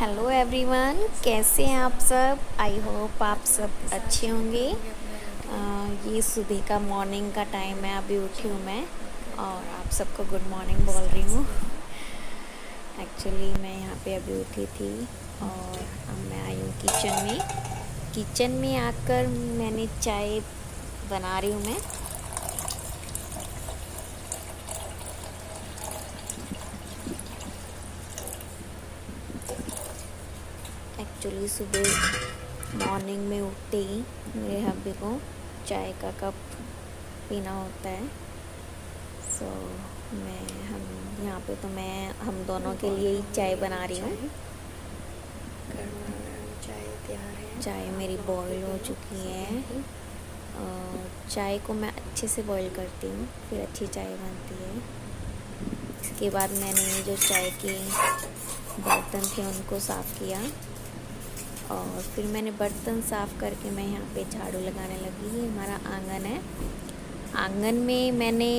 Hello everyone, कैसे हैं आप सब। आई होप आप सब अच्छे होंगे। ये सुबह का मॉर्निंग का टाइम है, अभी उठी हूँ मैं और आप सबको गुड मॉर्निंग बोल रही हूँ। एक्चुअली मैं यहाँ पे अभी उठी थी और अब मैं आई हूँ किचन में। किचन में आकर मैंने चाय बना रही हूँ मैं। एक्चुअली सुबह मॉर्निंग में उठते ही मेरे हस्बैंड को चाय का कप पीना होता है। सो हम यहाँ पे तो मैं हम दोनों के लिए ही चाय बना रही हूँ। चाय तैयार है। चाय मेरी बॉईल हो चुकी है और चाय को मैं अच्छे से बॉईल करती हूँ, फिर अच्छी चाय बनती है। इसके बाद मैंने जो चाय के बर्तन थे उनको साफ़ किया और फिर मैंने बर्तन साफ़ करके मैं यहाँ पे झाड़ू लगाने लगी। ये हमारा आंगन है। आंगन में मैंने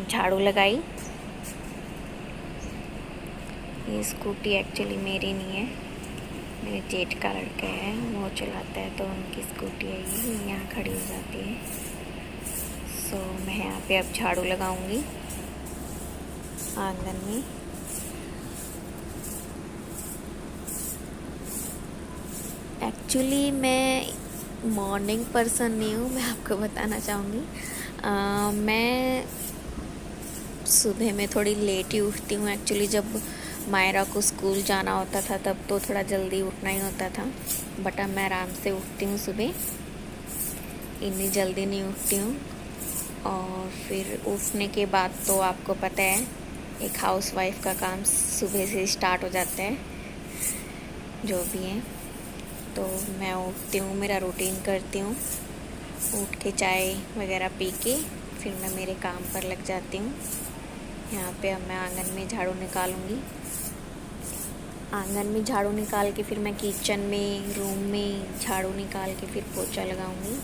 झाड़ू लगाई। ये स्कूटी एक्चुअली मेरी नहीं है, मेरे जेठ का लड़का है, वो चलाता है, तो उनकी स्कूटी है, ये यहाँ खड़ी हो जाती है। सो मैं यहाँ पे अब झाड़ू लगाऊंगी आंगन में। एक्चुअली मैं मॉर्निंग पर्सन नहीं हूँ, मैं आपको बताना चाहूँगी। मैं सुबह में थोड़ी लेट ही उठती हूँ। एक्चुअली जब मायरा को स्कूल जाना होता था तब तो थोड़ा जल्दी उठना ही होता था, बट अब मैं आराम से उठती हूँ सुबह, इतनी जल्दी नहीं उठती हूँ। और फिर उठने के बाद तो आपको पता है एक हाउसवाइफ का काम सुबह से स्टार्ट हो जाता है, जो भी है। तो मैं उठती हूँ, मेरा रूटीन करती हूँ, उठ के चाय वगैरह पी के फिर मैं मेरे काम पर लग जाती हूँ। यहाँ पे अब मैं आंगन में झाड़ू निकालूंगी। आंगन में झाड़ू निकाल के फिर मैं किचन में, रूम में झाड़ू निकाल के फिर पोछा लगाऊंगी।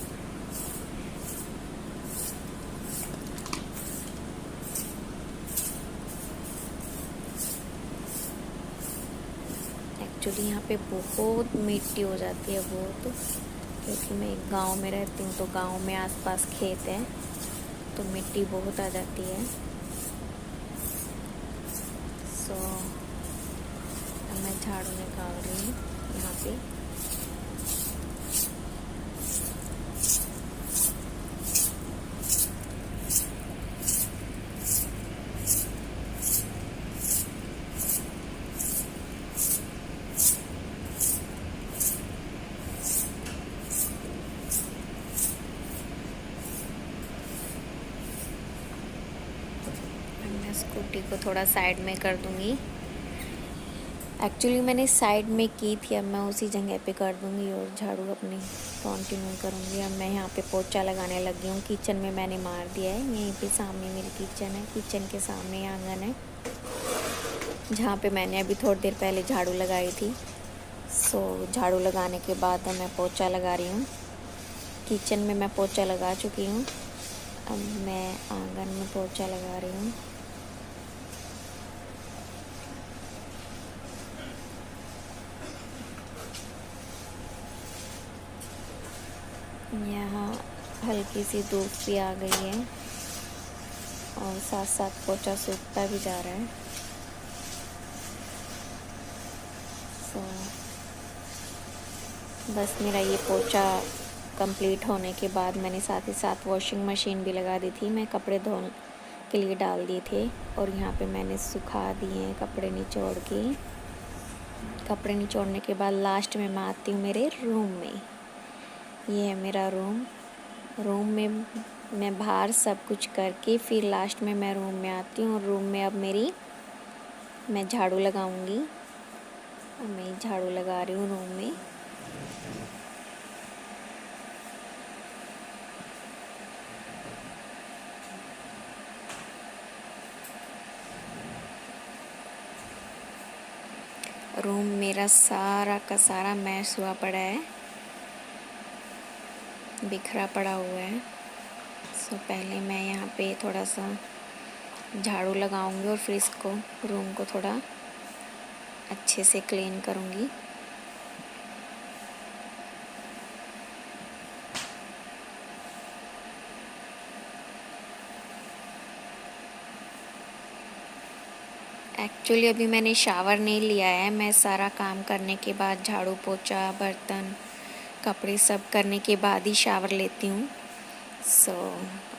एक्चुअली यहाँ पे बहुत मिट्टी हो जाती है बहुत, क्योंकि मैं एक गांव में रहती हूँ, तो गांव में आसपास खेत है, तो मिट्टी बहुत आ जाती है। सो अब मैं झाड़ू निकाल रही हूँ यहाँ पे। मैं स्कूटी को थोड़ा साइड में कर दूँगी। एक्चुअली मैंने साइड में की थी, अब मैं उसी जगह पे कर दूँगी और झाड़ू अपनी कंटिन्यू करूँगी। अब मैं यहाँ पे पोछा लगाने लगी हूँ। किचन में मैंने मार दिया है, यहीं पे सामने मेरी किचन है, किचन के सामने आंगन है, जहाँ पे मैंने अभी थोड़ी देर पहले झाड़ू लगाई थी। सो झाड़ू लगाने के बाद अब मैं पोछा लगा रही हूँ। किचन में मैं पोछा लगा चुकी हूँ, अब मैं आंगन में पोछा लगा रही हूँ। यहाँ हल्की सी धूप भी आ गई है और साथ साथ पोछा सूखता भी जा रहा है। सो बस मेरा ये पोछा कंप्लीट होने के बाद मैंने साथ ही साथ वॉशिंग मशीन भी लगा दी थी। मैं कपड़े धोने के लिए डाल दिए थे और यहाँ पे मैंने सुखा दिए हैं कपड़े निचोड़ के। कपड़े निचोड़ने के बाद लास्ट में मैं आती हूँ मेरे रूम में। ये है मेरा रूम। रूम में मैं बाहर सब कुछ करके फिर लास्ट में मैं रूम में आती हूँ और रूम में अब मैं झाड़ू लगाऊंगी। अब मैं झाड़ू लगा रही हूँ रूम में। रूम मेरा सारा का सारा मैस हुआ पड़ा है, बिखरा पड़ा हुआ है। सो पहले मैं यहाँ पे थोड़ा सा झाड़ू लगाऊंगी और फिर इसको रूम को थोड़ा अच्छे से क्लीन करूँगी। एक्चुअली अभी मैंने शावर नहीं लिया है। मैं सारा काम करने के बाद, झाड़ू पोछा बर्तन कपड़े सब करने के बाद ही शावर लेती हूँ। सो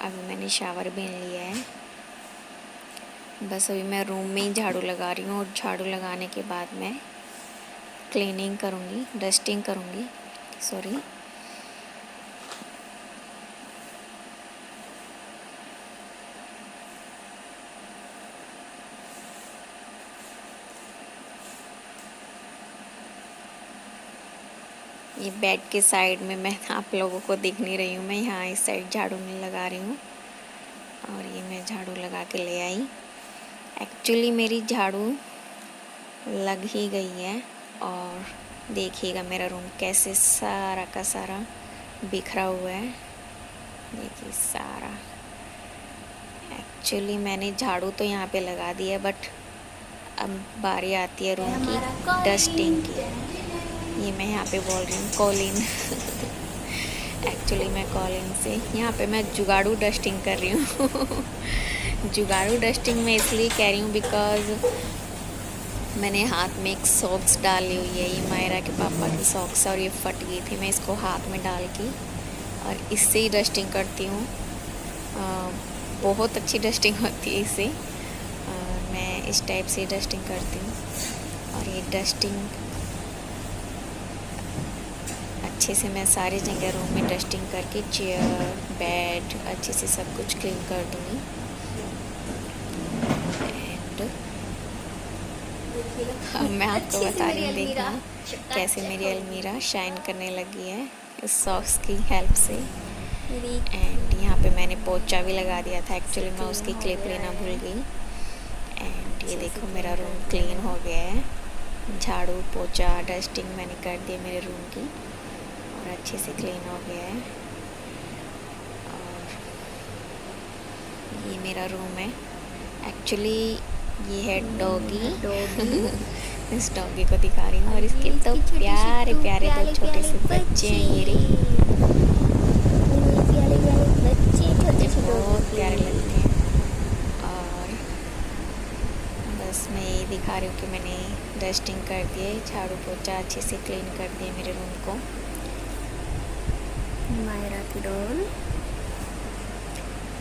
अभी मैंने शावर भी नहीं लिया है। बस अभी मैं रूम में ही झाड़ू लगा रही हूँ और झाड़ू लगाने के बाद मैं क्लीनिंग करूँगी, डस्टिंग करूँगी, सॉरी। ये बेड के साइड में मैं आप लोगों को दिख नहीं रही हूँ, मैं यहाँ इस साइड झाड़ू नहीं लगा रही हूँ और ये मैं झाड़ू लगा के ले आई। एक्चुअली मेरी झाड़ू लग ही गई है और देखिएगा मेरा रूम कैसे सारा का सारा बिखरा हुआ है। देखिए सारा। एक्चुअली मैंने झाड़ू तो यहाँ पे लगा दी है, बट अब बारी आती है रूम की डस्टिंग की। ये मैं यहाँ पे बोल रही हूँ कॉलिन। एक्चुअली मैं कॉलिन से यहाँ पे मैं जुगाड़ू डस्टिंग कर रही हूँ। जुगाड़ू डस्टिंग मैं इसलिए कह रही हूँ बिकॉज़ मैंने हाथ में एक सॉक्स डाली हुई है। ये मायरा के पापा की सॉक्स और ये फट गई थी। मैं इसको हाथ में डाल के और इससे ही डस्टिंग करती हूँ। बहुत अच्छी डस्टिंग होती है इससे। मैं इस टाइप से डस्टिंग करती हूँ और ये डस्टिंग अच्छे से मैं सारी जगह रूम में डस्टिंग करके चेयर बेड अच्छे से सब कुछ क्लीन कर दूँगी। एंड मैं आपको बता रही हूँ, देखना कैसे मेरी अलमीरा शाइन करने लगी है इस सॉक्स की हेल्प से। एंड यहाँ पे मैंने पोछा भी लगा दिया था। एक्चुअली मैं उसकी क्लिप लेना भूल गई। एंड ये देखो मेरा रूम क्लीन हो गया है। झाड़ू पोछा डस्टिंग मैंने कर दी मेरे रूम की और अच्छे से क्लीन हो गया है। और ये मेरा रूम है। एक्चुअली ये है डॉगी। इस डॉगी को दिखा रही हूँ और इसके तो प्यारे प्यारे दो छोटे से बच्चे हैं। ये बहुत प्यारे लगते हैं। और बस मैं यही दिखा रही हूँ कि मैंने डस्टिंग कर दिए, झाड़ू पोछा अच्छे से क्लीन कर दिए मेरे रूम को। मायरा की डॉल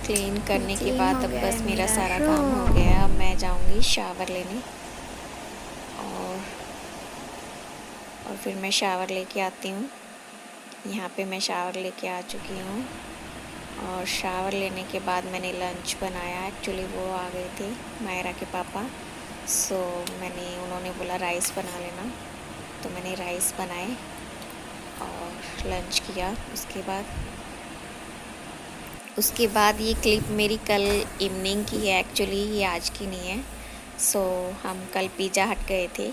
क्लीन करने के बाद अब बस मेरा सारा काम हो गया। अब मैं जाऊँगी शावर लेने और फिर मैं शावर लेके आती हूँ। यहाँ पे मैं शावर लेके आ चुकी हूँ और शावर लेने के बाद मैंने लंच बनाया। एक्चुअली वो आ गए थे मायरा के पापा, सो उन्होंने बोला राइस बना लेना, तो मैंने राइस बनाए और लंच किया। उसके बाद ये क्लिप मेरी कल इवनिंग की है। एक्चुअली ये आज की नहीं है। सो हम कल पिज़्ज़ा हट गए थे